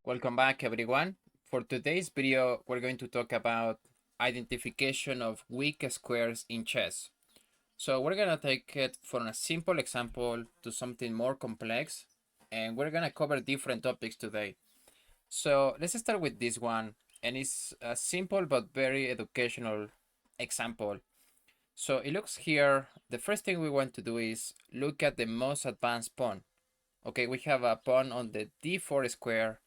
Welcome back, everyone. For today's video, we're going to talk about identification of weak squares in chess. So we're gonna take it from a simple example to something more complex, and we're gonna cover different topics today. So let's start with this one, and it's a simple but very educational example. So it looks here, the first thing we want to do is look at the most advanced pawn. Okay, we have a pawn on the d4 square,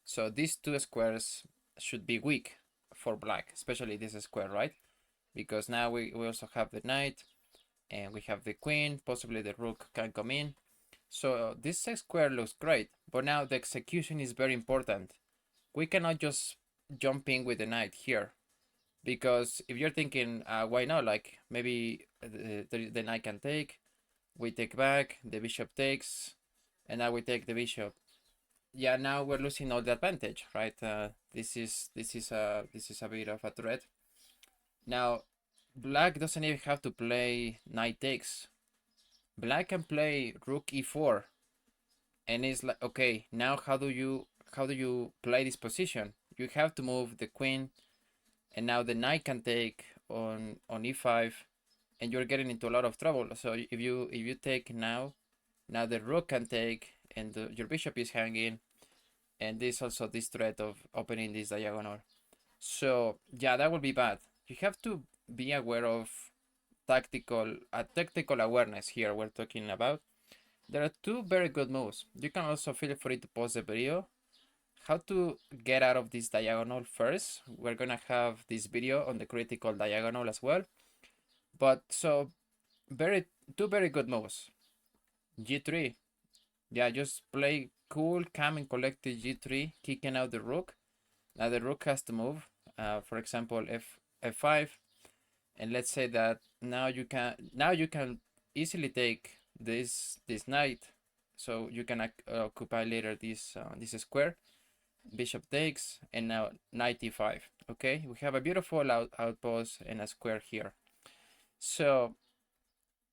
so these two squares should be weak for black, especially this square, right? Because now we also have the knight and we have the queen, possibly the rook can come in. So this square looks great, but now the execution is very important. We cannot just jump in with the knight here, because if you're thinking, why not? Like maybe the knight can take, we take back, the bishop takes, and now we take the bishop. Yeah, now we're losing all the advantage, right? This is a bit of a threat. Now, black doesn't even have to play knight takes. Black can play rook e4, and it's like, okay, now how do you play this position? You have to move the queen, and now the knight can take on e5, and you're getting into a lot of trouble. So if you take now the rook can take, and your bishop is hanging, and there's also this threat of opening this diagonal. So yeah, that would be bad. You have to be aware of tactical awareness here we're talking about. There are two very good moves. You can also feel free to pause the video. How to get out of this diagonal first. We're gonna have this video on the critical diagonal as well. But so two very good moves. G3. Yeah, just play cool, calm, and collected G3, kicking out the rook. Now the rook has to move. For example, f5, and let's say that now you can easily take this knight, so you can occupy later this square. Bishop takes, and now knight e5. Okay, we have a beautiful outpost and a square here. So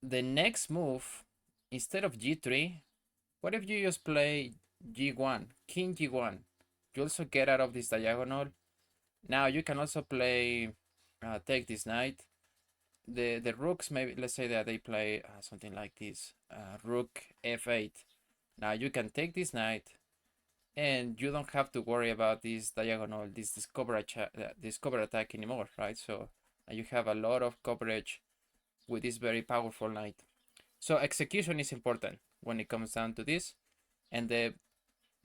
the next move, instead of g3, what if you just play g1, king g1? You also get out of this diagonal. Now you can also play, take this knight. The rooks, maybe let's say that they play something like this, rook f8. Now you can take this knight, and you don't have to worry about this diagonal, this cover attack anymore, right? So you have a lot of coverage with this very powerful knight. So execution is important when it comes down to this, and the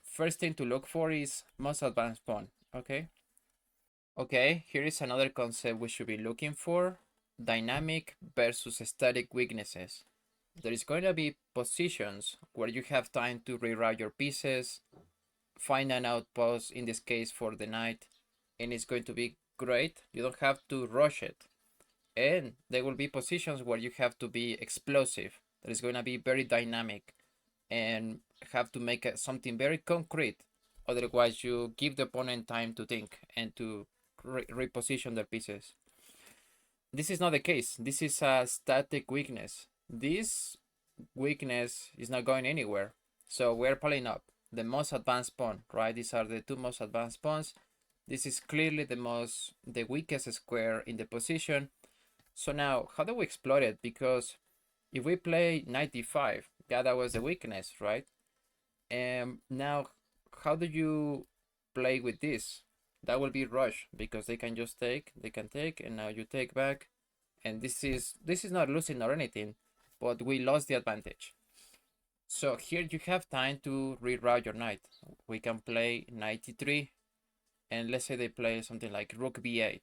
first thing to look for is most advanced pawn. Okay, here is another concept we should be looking for: dynamic versus static weaknesses. There is going to be positions where you have time to reroute your pieces, find an outpost, in this case for the knight, and it's going to be great. You don't have to rush it. And there will be positions where you have to be explosive. That is going to be very dynamic and have to make something very concrete. Otherwise, you give the opponent time to think and to reposition their pieces. This is not the case. This is a static weakness. This weakness is not going anywhere. So we're pulling up the most advanced pawn, right? These are the two most advanced pawns. This is clearly the weakest square in the position. So now, how do we exploit it? Because if we play knight d5, yeah, that was the weakness, right? And now, how do you play with this? That will be rush, because they can just take, and now you take back, and this is not losing or anything, but we lost the advantage. So here you have time to reroute your knight. We can play knight e3, and let's say they play something like rook b8.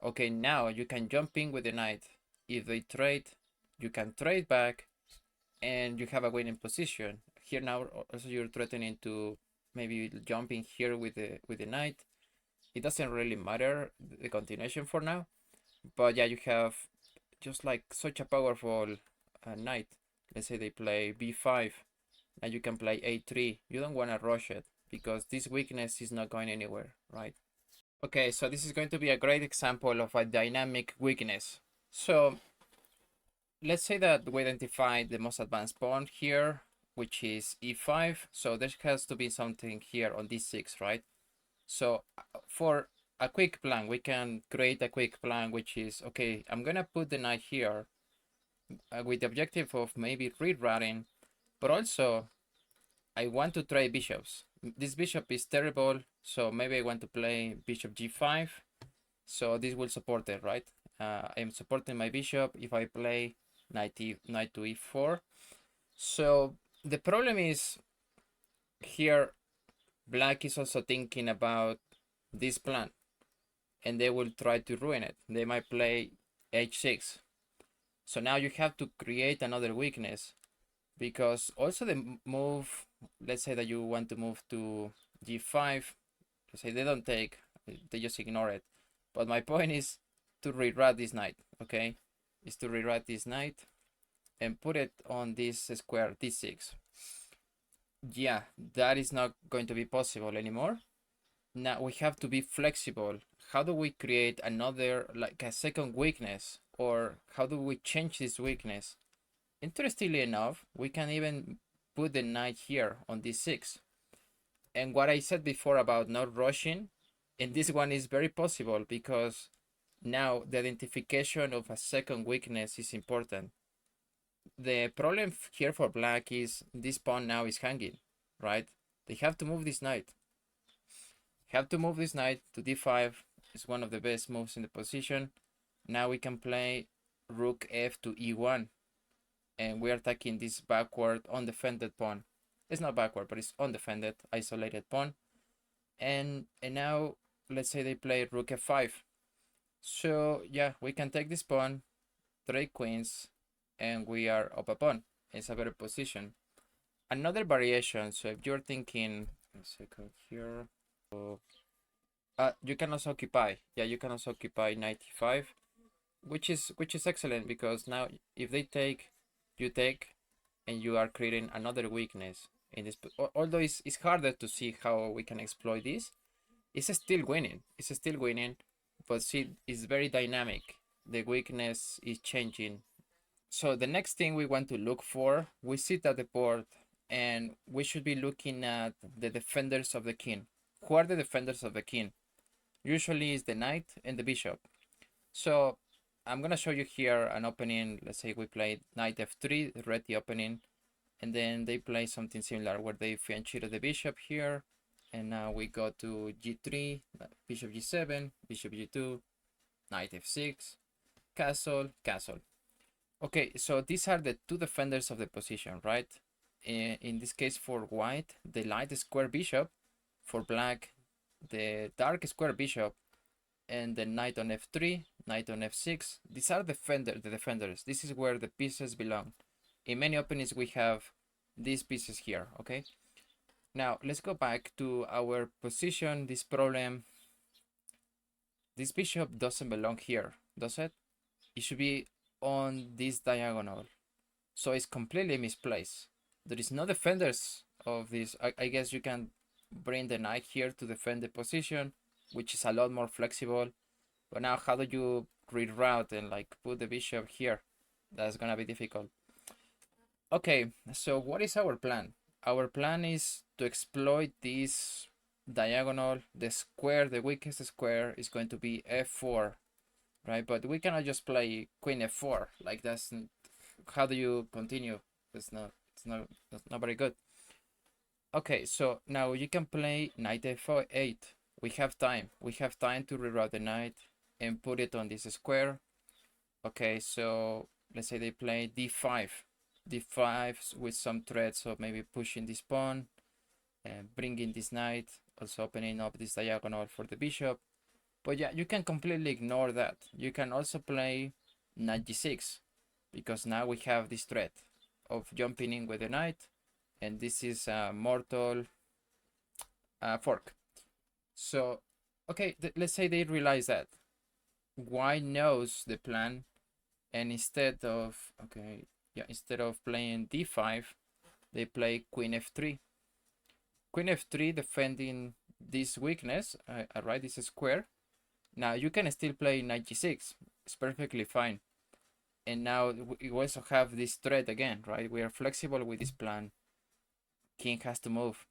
Okay, now you can jump in with the knight. If they trade, you can trade back, and you have a winning position. Here now also you're threatening to maybe jump in here with the knight. It doesn't really matter the continuation for now, but yeah, you have just like such a powerful knight. Let's say they play b5, and you can play a3. You don't want to rush it, because this weakness is not going anywhere, right? Okay, so this is going to be a great example of a dynamic weakness. So let's say that we identified the most advanced pawn here. which is e5. So there has to be something here on d6, right? So for a quick plan, we can create a quick plan, which is, okay, I'm gonna put the knight here with the objective of maybe rerouting, but also I want to try bishops. This bishop is terrible, so maybe I want to play bishop g5. So this will support it, right? I'm supporting my bishop if I play knight to e4. So the problem is here, black is also thinking about this plan, and they will try to ruin it. They might play h6. So now you have to create another weakness, because also the move, let's say that you want to move to g5, let's say they don't take, they just ignore it. But my point is to reroute this knight, okay? Is to reroute this knight and put it on this square d6. Yeah, that is not going to be possible anymore. Now we have to be flexible. How do we create another, like a second weakness, or how do we change this weakness? Interestingly enough, we can even put the knight here on d6. And what I said before about not rushing, in this one is very possible, because now the identification of a second weakness is important. The problem here for black is this pawn now is hanging, right? They have to move this knight. Have to move this knight to d5. It's one of the best moves in the position. Now we can play rook f to e1, and we are attacking this backward undefended pawn. It's not backward, but it's undefended, isolated pawn. And now let's say they play rook f5. So yeah, we can take this pawn, trade queens, and we are up a pawn. It's a better position. Another variation, so if you're thinking, a second here, so, you can also occupy. Yeah, you can also occupy 95, which is excellent, because now if they take, you take, and you are creating another weakness in this. Although it's harder to see how we can exploit this, it's still winning. It's still winning, but see, it's very dynamic. The weakness is changing. So the next thing we want to look for, we sit at the board, and we should be looking at the defenders of the king. Who are the defenders of the king? Usually it's the knight and the bishop. So I'm gonna show you here an opening. Let's say we played knight f3, read the opening, and then they play something similar where they fianchetto the bishop here, and now we go to g3, bishop g7, bishop g2, knight f6, castle, castle. Okay, so these are the two defenders of the position, right? In this case for white, the light square bishop; for black, the dark square bishop, and the knight on f3, knight on f6. These are the defenders. This is where the pieces belong. In many openings we have these pieces here, okay? Now let's go back to our position, this problem. This bishop doesn't belong here, does it? It should be on this diagonal. So it's completely misplaced. There is no defenders of this. I guess you can bring the knight here to defend the position, which is a lot more flexible. But now how do you reroute and like put the bishop here? That's gonna be difficult. Okay, so what is our plan? Our plan is to exploit this diagonal. The square, the weakest square, is going to be f4, right? But we cannot just play queen f4. Like that's, how do you continue? That's not very good. Okay, so now you can play knight f8. We have time. We have time to reroute the knight and put it on this square. Okay, so let's say they play d5. d5 with some threats of maybe pushing this pawn and bringing this knight, also opening up this diagonal for the bishop. But yeah, you can completely ignore that. You can also play knight g6, because now we have this threat of jumping in with the knight, and this is a mortal fork. So, okay, let's say they realize that. White knows the plan, and instead of, okay, yeah, instead of playing d5, they play queen f3. Queen f3 defending this weakness, right, this square. Now you can still play knight g6. It's perfectly fine. And now we also have this threat again, right? We are flexible with this plan. king has to move.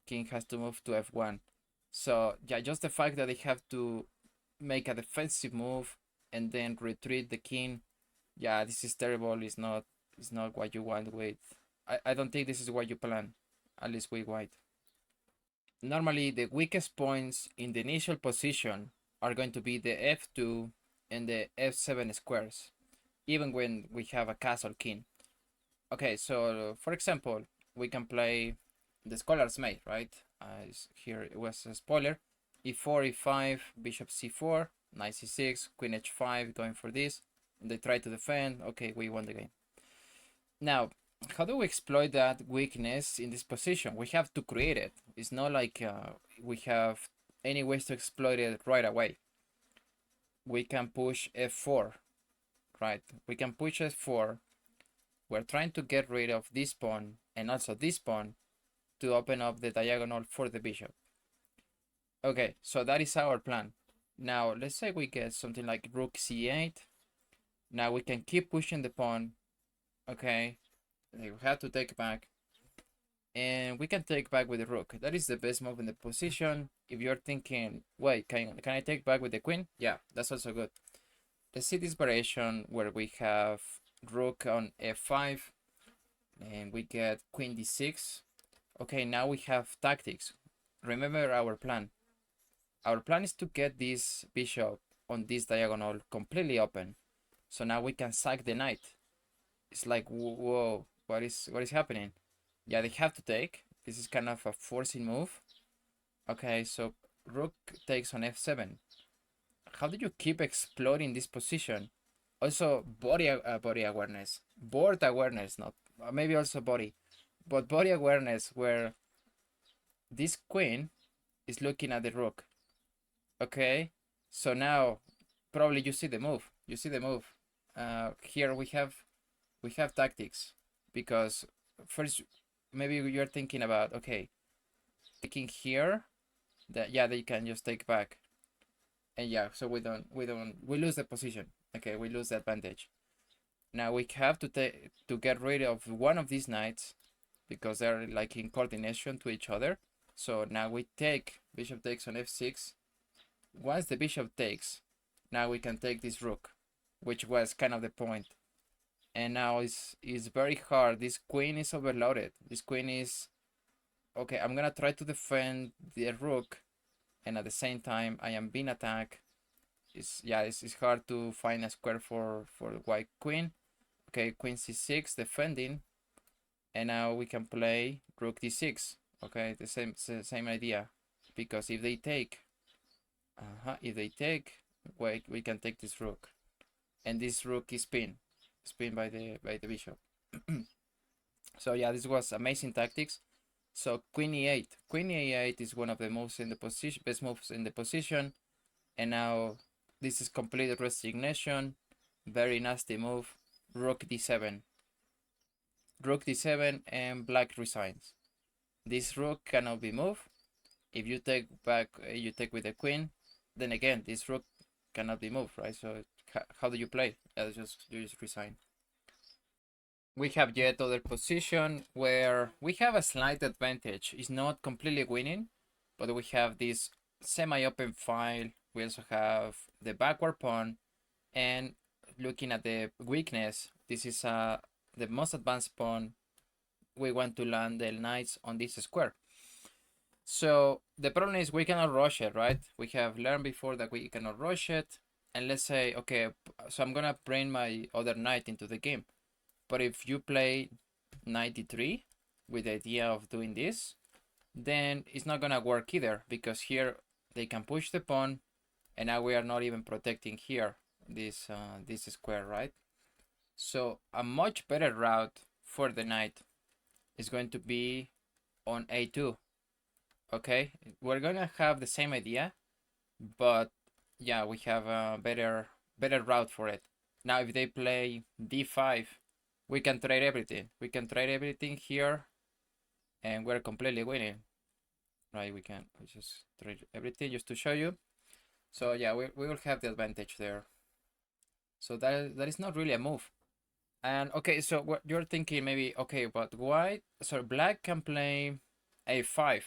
King has to move to f1. So yeah, just the fact that they have to make a defensive move and then retreat the king, yeah, this is terrible. It's not what you want with. I don't think this is what you plan, at least with white. Normally, the weakest points in the initial position are going to be the f2 and the f7 squares, even when we have a castle king. Okay, so for example, we can play the scholar's mate, right? Here it was a spoiler. e4, e5, bishop c4, knight c6, queen h5, going for this. They try to defend. Okay, we won the game. Now, how do we exploit that weakness in this position? We have to create it. It's not like we have any ways to exploit it right away. We can push f4, right? We can push f4. We're trying to get rid of this pawn and also this pawn to open up the diagonal for the bishop. Okay, so that is our plan. Now, let's say we get something like rook c8. Now we can keep pushing the pawn. Okay, we have to take back. And we can take back with the rook. That is the best move in the position. If you're thinking, wait, can I take back with the queen? Yeah, that's also good. Let's see this variation where we have rook on f5 and we get queen d6. Okay, now we have tactics. Remember our plan. Our plan is to get this bishop on this diagonal completely open. So now we can sack the knight. It's like, whoa, what is happening? Yeah, they have to take. This is kind of a forcing move. Okay, so rook takes on f7. How do you keep exploring this position? Also, body awareness, board awareness, not maybe also body, but body awareness where this queen is looking at the rook. Okay, so now probably you see the move. You see the move. Here we have tactics because first maybe you're thinking about, okay, taking here, that yeah, they can just take back, and yeah, so we lose the position. Okay, we lose the advantage. Now we have to get rid of one of these knights because they're like in coordination to each other. So now we take, bishop takes on f6. Once the bishop takes, now we can take this rook, which was kind of the point. And now it's very hard. This queen is overloaded. This queen is okay. I'm gonna try to defend the rook, and at the same time I am being attacked. It's hard to find a square for the white queen. Okay, queen c6 defending, and now we can play rook d6. Okay, the same idea, because if they take, wait, we can take this rook, and this rook is pinned by the bishop. So yeah, this was amazing tactics. So queen e8. Queen e8 is one of the most in the position, best moves in the position. And now this is complete resignation. Very nasty move. Rook d7. Rook d7 and black resigns. This rook cannot be moved. If you take back, you take with the queen. Then again, this rook cannot be moved, right? So how do you play? You just resign. We have yet other position where we have a slight advantage. It's not completely winning, but we have this semi-open file. We also have the backward pawn, and looking at the weakness, this is the most advanced pawn. We want to land the knights on this square. So the problem is we cannot rush it, right? We have learned before that we cannot rush it. And let's say, okay, so I'm gonna bring my other knight into the game. But if you play 93 with the idea of doing this, then it's not gonna work either, because here they can push the pawn, and now we are not even protecting here this square, right? So a much better route for the knight is going to be on a2. Okay, we're gonna have the same idea, but yeah, we have a better route for it. Now if they play d5, we can trade everything. We can trade everything here, and we're completely winning, right? We just trade everything just to show you. So yeah, we will have the advantage there. So that is not really a move. And okay, so what you're thinking maybe, okay, but white, so black can play a5.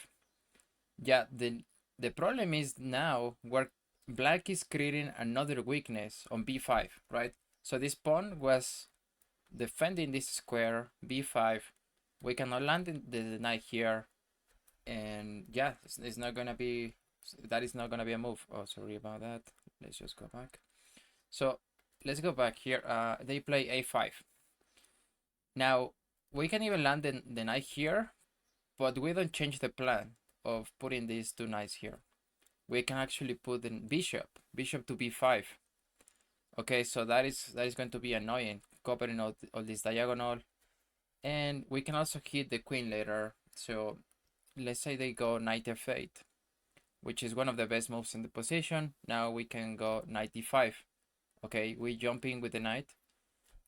Yeah, the problem is now where black is creating another weakness on b5, right? So this pawn was defending this square b5. We cannot land the knight here, and yeah, it's not gonna be, that is not gonna be a move. Oh, sorry about that. Let's just go back. So let's go back here. They play a5. Now we can even land the knight here, but we don't change the plan of putting these two knights here. We can actually put the bishop to b5. Okay, so that is going to be annoying, covering all this diagonal, and we can also hit the queen later. So let's say they go knight f8, which is one of the best moves in the position. Now we can go knight e5. Okay, we jump in with the knight,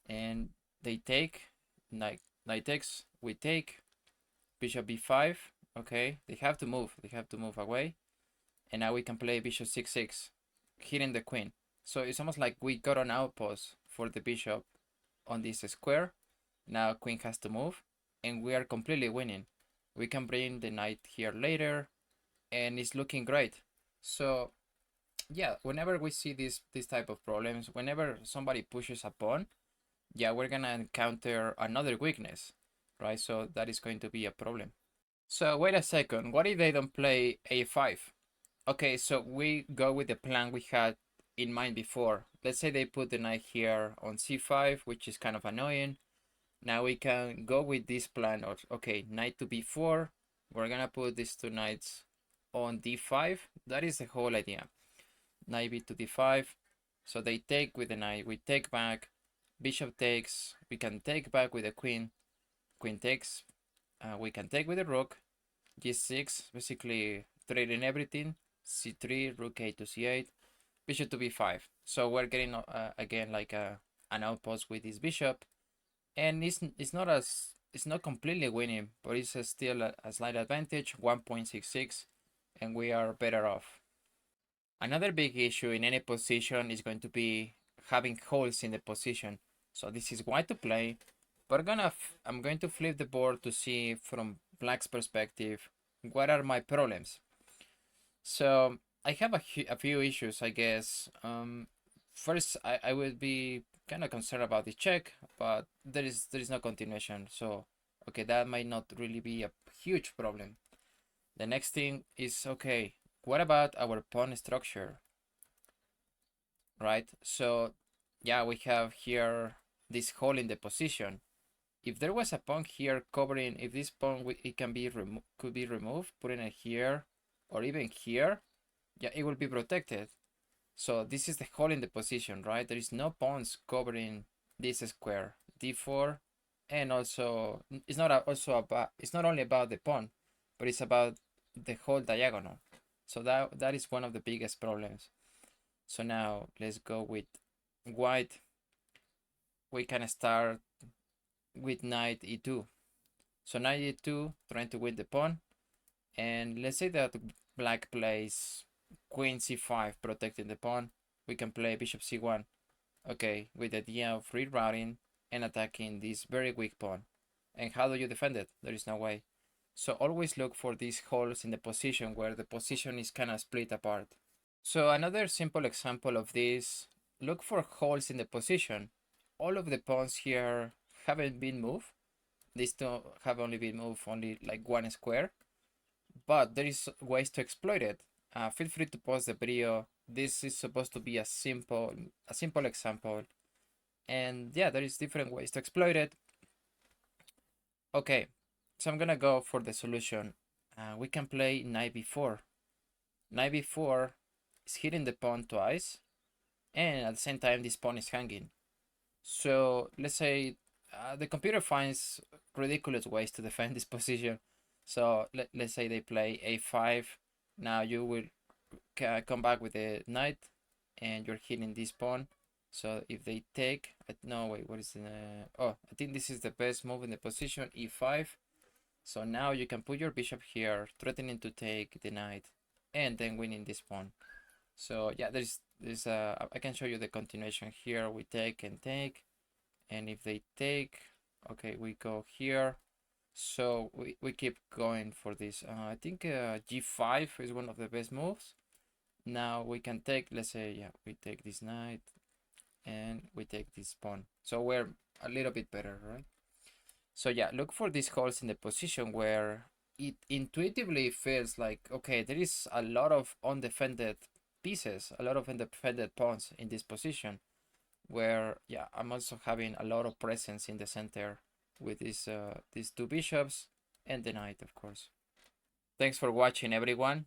and they take knight takes. We take bishop b5. Okay, they have to move. They have to move away, and now we can play bishop c6, hitting the queen. So it's almost like we got an outpost for the bishop on this square. Now queen has to move, and we are completely winning. We can bring the knight here later, and it's looking great. So yeah, whenever we see this type of problems, whenever somebody pushes a pawn, yeah, we're gonna encounter another weakness, right? So that is going to be a problem. So wait a second, what if they don't play a5? Okay, so we go with the plan we had in mind before. Let's say they put the knight here on c5, which is kind of annoying. Now we can go with this plan of, okay, knight to b4. We're gonna put these two knights on d5. That is the whole idea. Knight b to d5. So they take with the knight, we take back, bishop takes, we can take back with the queen, queen takes, we can take with the rook, g6, basically trading everything, c3, rook a to c8, bishop to b5. So we're getting again like an outpost with this bishop, and it's not completely winning, but it's still a slight advantage, 1.66, and we are better off. Another big issue in any position is going to be having holes in the position. So this is white to play, but I'm going to flip the board to see from black's perspective what are my problems. So I have a few issues, I guess. First, I would be kind of concerned about the check, but there is no continuation. So okay, that might not really be a huge problem. The next thing is, okay, what about our pawn structure, right? So yeah, we have here this hole in the position. If there was a pawn here covering, if this pawn it can be could be removed, putting it here or even here, yeah, it will be protected. So this is the hole in the position, right? There is no pawns covering this square, d4, and also it's not only about the pawn, but it's about the whole diagonal. So that is one of the biggest problems. So now let's go with white. We can start with knight e2. So knight e2, trying to win the pawn, and let's say that black plays queen c5, protecting the pawn. We can play bishop c1. Okay, with the idea of rerouting and attacking this very weak pawn. And how do you defend it? There is no way. So always look for these holes in the position where the position is kind of split apart. So another simple example of this, look for holes in the position. All of the pawns here haven't been moved. These two have only been moved only like one square, but there is ways to exploit it. Feel free to pause the video. This is supposed to be a simple example, and yeah, there is different ways to exploit it. Okay, so I'm gonna go for the solution. We can play knight b4. Knight b4 is hitting the pawn twice, and at the same time this pawn is hanging. So let's say the computer finds ridiculous ways to defend this position. So let's say they play a5. Now you will come back with the knight, and you're hitting this pawn. So if they take, no wait, what is the? Oh, I think this is the best move in the position, e5. So now you can put your bishop here, threatening to take the knight, and then winning this pawn. So yeah, there's I can show you the continuation here. We take and take, And if they take, okay, we go here. So we keep going for this. I think g5 is one of the best moves. Now we can take, let's say, yeah, we take this knight and we take this pawn. So we're a little bit better, right? So yeah, look for these holes in the position where it intuitively feels like, okay, there is a lot of undefended pieces, a lot of undefended pawns in this position, where yeah, I'm also having a lot of presence in the center with these two bishops and the knight, of course. Thanks for watching, everyone.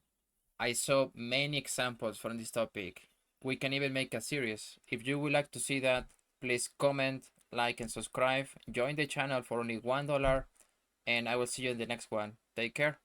I saw many examples from this topic. We can even make a series. If you would like to see that, please comment, like, and subscribe. Join the channel for only $1, and I will see you in the next one. Take care.